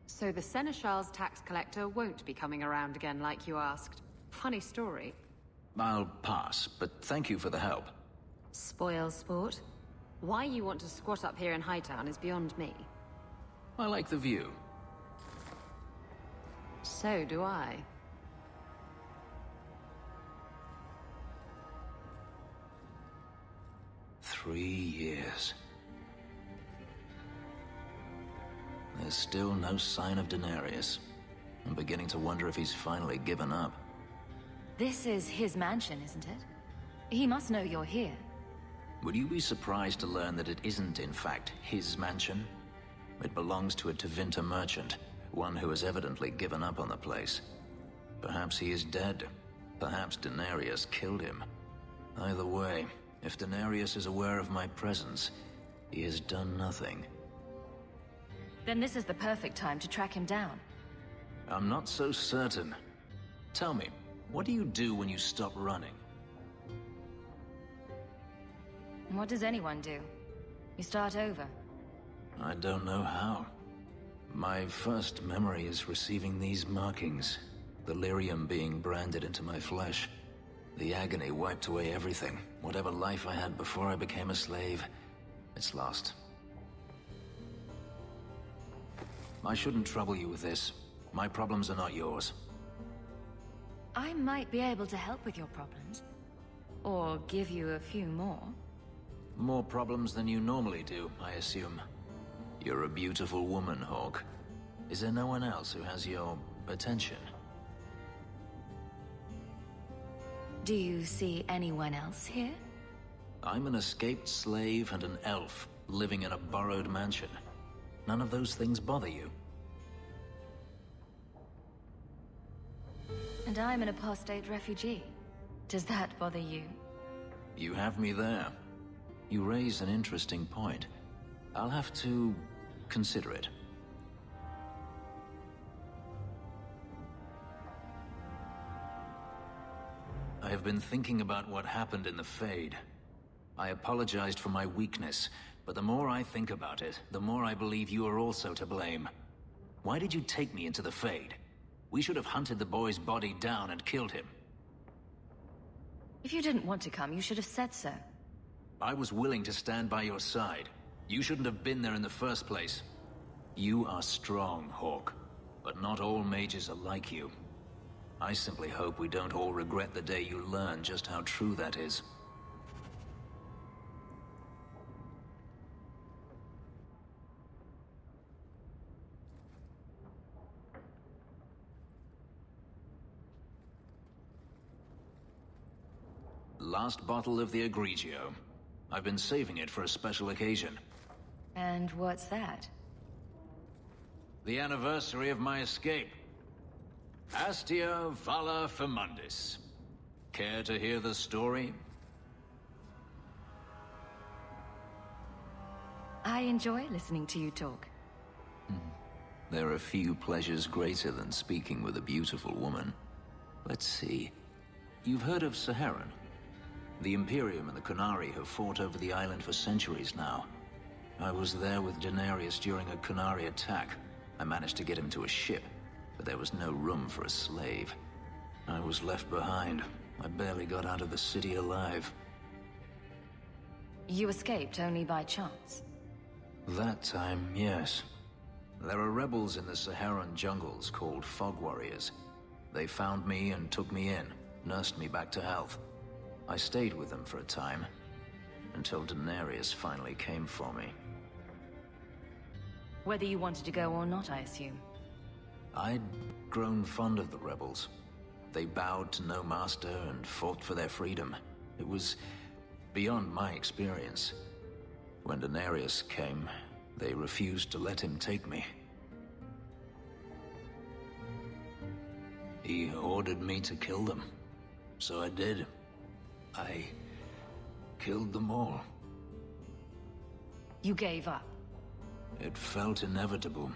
So the Seneschal's tax collector won't be coming around again like you asked. Funny story. I'll pass, but thank you for the help. Spoil sport. Why you want to squat up here in Hightown is beyond me. I like the view. So do I. Three years. There's still no sign of Denarius. I'm beginning to wonder if he's finally given up. This is his mansion, isn't it? He must know you're here. Would you be surprised to learn that it isn't, in fact, his mansion? It belongs to a Tevinter merchant, one who has evidently given up on the place. Perhaps he is dead. Perhaps Denarius killed him. Either way, if Denarius is aware of my presence, he has done nothing. Then this is the perfect time to track him down. I'm not so certain. Tell me, what do you do when you stop running? What does anyone do? You start over. I don't know how. My first memory is receiving these markings. The lyrium being branded into my flesh. The agony wiped away everything. Whatever life I had before I became a slave, it's lost. I shouldn't trouble you with this. My problems are not yours. I might be able to help with your problems. Or give you a few more. More problems than you normally do, I assume. You're a beautiful woman, Hawke. Is there no one else who has your attention? Do you see anyone else here? I'm an escaped slave and an elf, living in a borrowed mansion. None of those things bother you? And I'm an apostate refugee. Does that bother you? You have me there. You raise an interesting point. I'll have to consider it. I have been thinking about what happened in the Fade. I apologized for my weakness, but the more I think about it, the more I believe you are also to blame. Why did you take me into the Fade? We should have hunted the boy's body down and killed him. If you didn't want to come, you should have said so. I was willing to stand by your side. You shouldn't have been there in the first place. You are strong, Hawke, but not all mages are like you. I simply hope we don't all regret the day you learn just how true that is. Last bottle of the Egregio. I've been saving it for a special occasion. And what's that? The anniversary of my escape. Astia Vala Firmundis. Care to hear the story? I enjoy listening to you talk. There are few pleasures greater than speaking with a beautiful woman. Let's see. You've heard of Saharan? The Imperium and the Qunari have fought over the island for centuries now. I was there with Daenerys during a Qunari attack. I managed to get him to a ship, but there was no room for a slave. I was left behind. I barely got out of the city alive. You escaped only by chance? That time, yes. There are rebels in the Saharan jungles called Fog Warriors. They found me and took me in, nursed me back to health. I stayed with them for a time, until Daenerys finally came for me. Whether you wanted to go or not, I assume. I'd grown fond of the rebels. They bowed to no master and fought for their freedom. It was beyond my experience. When Daenerys came, they refused to let him take me. He ordered me to kill them, so I did. I killed them all. You gave up? It felt inevitable.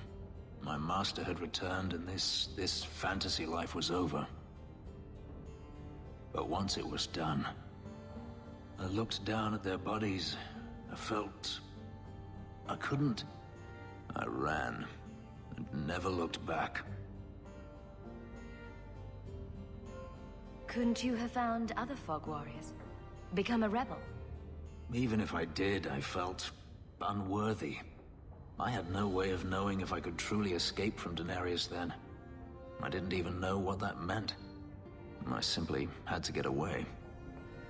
My master had returned and this fantasy life was over. But once it was done, I looked down at their bodies. I felt I couldn't. I ran and never looked back. Couldn't you have found other Fog Warriors? Become a rebel? Even if I did, I felt unworthy. I had no way of knowing if I could truly escape from Daenerys then. I didn't even know what that meant. I simply had to get away.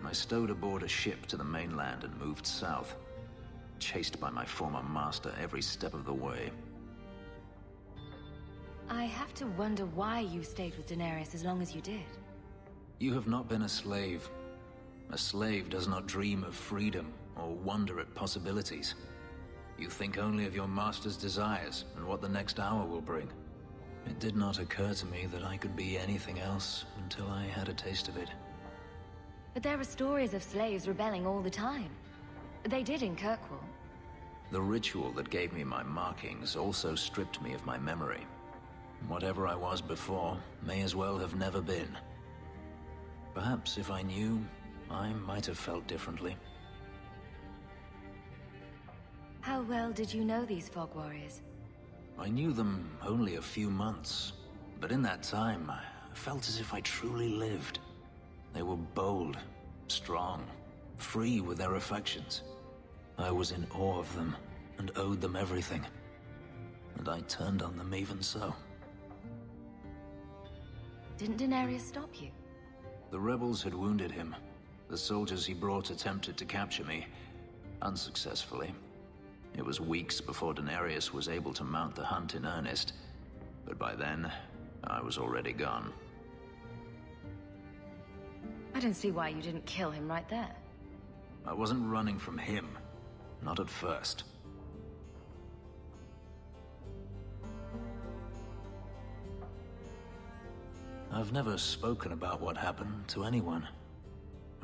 I stowed aboard a ship to the mainland and moved south, chased by my former master every step of the way. I have to wonder why you stayed with Daenerys as long as you did. You have not been a slave. A slave does not dream of freedom or wonder at possibilities. You think only of your master's desires and what the next hour will bring. It did not occur to me that I could be anything else until I had a taste of it. But there are stories of slaves rebelling all the time. They did in Kirkwall. The ritual that gave me my markings also stripped me of my memory. Whatever I was before may as well have never been. Perhaps if I knew, I might have felt differently. How well did you know these Fog Warriors? I knew them only a few months, but in that time, I felt as if I truly lived. They were bold, strong, free with their affections. I was in awe of them and owed them everything. And I turned on them even so. Didn't Daenerys stop you? The rebels had wounded him. The soldiers he brought attempted to capture me, unsuccessfully. It was weeks before Daenerys was able to mount the hunt in earnest, but by then, I was already gone. I don't see why you didn't kill him right there. I wasn't running from him. Not at first. I've never spoken about what happened to anyone.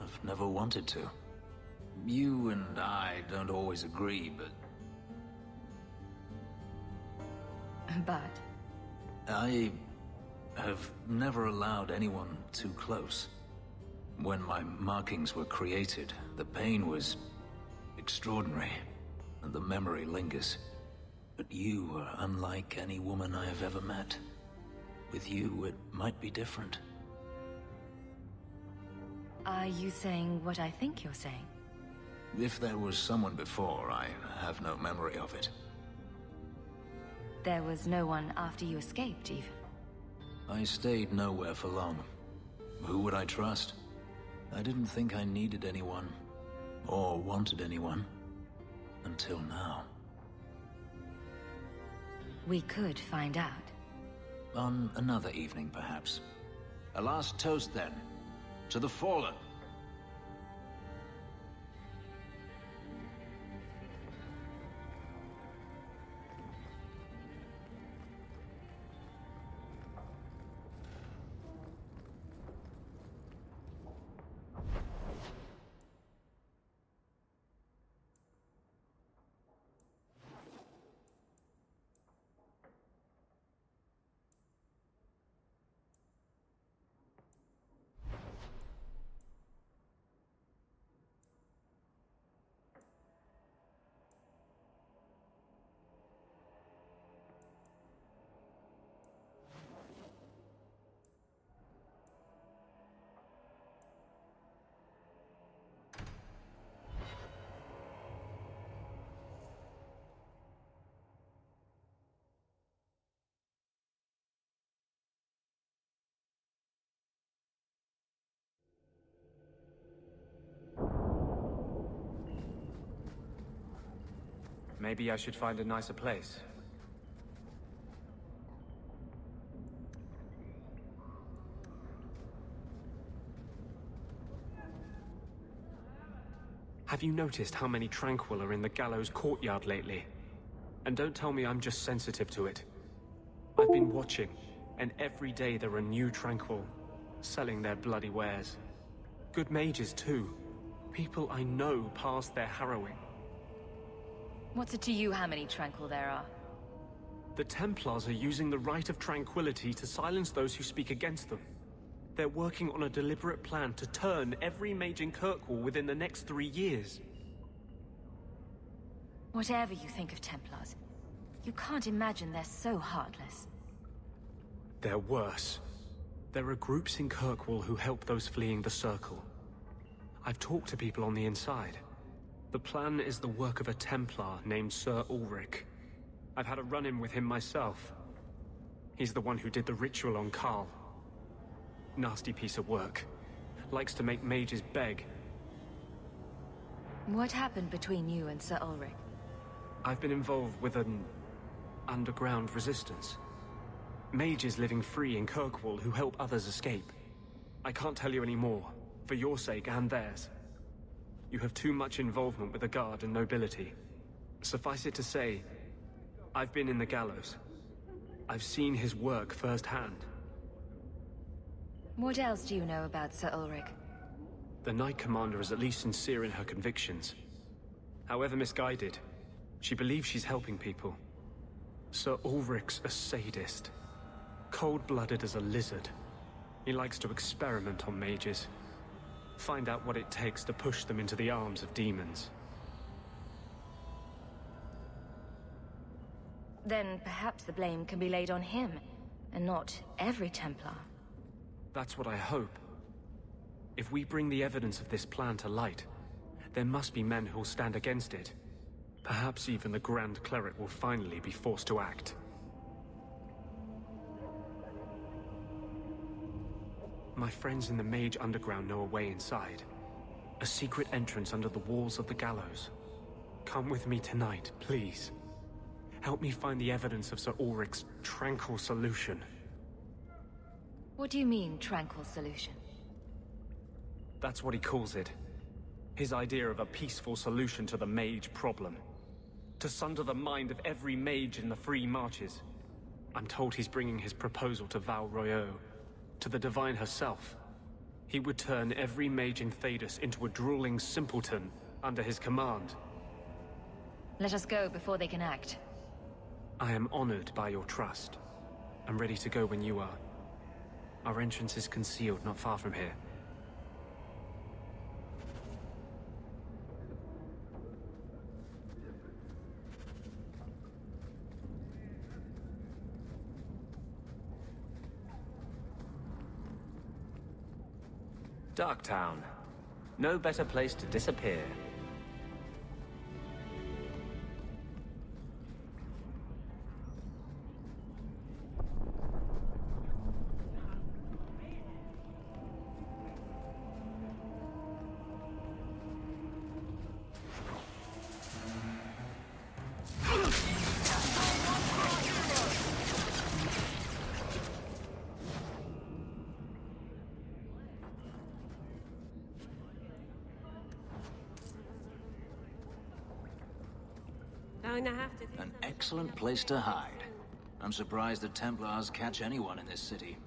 I've never wanted to. You and I don't always agree, but... But? I have never allowed anyone too close. When my markings were created, the pain was extraordinary, and the memory lingers. But you are unlike any woman I have ever met. With you, it might be different. Are you saying what I think you're saying? If there was someone before, I have no memory of it. There was no one after you escaped, even? I stayed nowhere for long. Who would I trust? I didn't think I needed anyone, or wanted anyone, until now. We could find out. On another evening, perhaps. A last toast, then. To the fallen. Maybe I should find a nicer place. Have you noticed how many Tranquil are in the gallows courtyard lately? And don't tell me I'm just sensitive to it. I've been watching, and every day there are new Tranquil, selling their bloody wares. Good mages too. People I know past their harrowing. What's it to you how many Tranquil there are? The Templars are using the Rite of Tranquility to silence those who speak against them. They're working on a deliberate plan to turn every mage in Kirkwall within the next 3 years. Whatever you think of Templars, you can't imagine they're so heartless. They're worse. There are groups in Kirkwall who help those fleeing the Circle. I've talked to people on the inside. The plan is the work of a Templar named Sir Ulrich. I've had a run-in with him myself. He's the one who did the ritual on Karl. Nasty piece of work. Likes to make mages beg. What happened between you and Sir Ulrich? I've been involved with an underground resistance. Mages living free in Kirkwall who help others escape. I can't tell you any more, for your sake and theirs. You have too much involvement with the Guard and nobility. Suffice it to say, I've been in the gallows. I've seen his work firsthand. What else do you know about Sir Ulrich? The Knight Commander is at least sincere in her convictions. However misguided, she believes she's helping people. Sir Ulrich's a sadist. Cold-blooded as a lizard. He likes to experiment on mages. Find out what it takes to push them into the arms of demons. Then perhaps the blame can be laid on him, and not every Templar. That's what I hope. If we bring the evidence of this plan to light, there must be men who'll stand against it. Perhaps even the Grand Cleric will finally be forced to act. My friends in the Mage Underground know a way inside. A secret entrance under the walls of the gallows. Come with me tonight, please. Help me find the evidence of Sir Ulrich's tranquil solution. What do you mean, tranquil solution? That's what he calls it. His idea of a peaceful solution to the mage problem. To sunder the mind of every mage in the Free Marches. I'm told he's bringing his proposal to Val Royeaux, to the Divine herself. He would turn every mage in Thedas into a drooling simpleton under his command. Let us go before they can act. I am honored by your trust. I'm ready to go when you are. Our entrance is concealed not far from here. Darktown. No better place to disappear. An excellent place to hide. I'm surprised the Templars catch anyone in this city.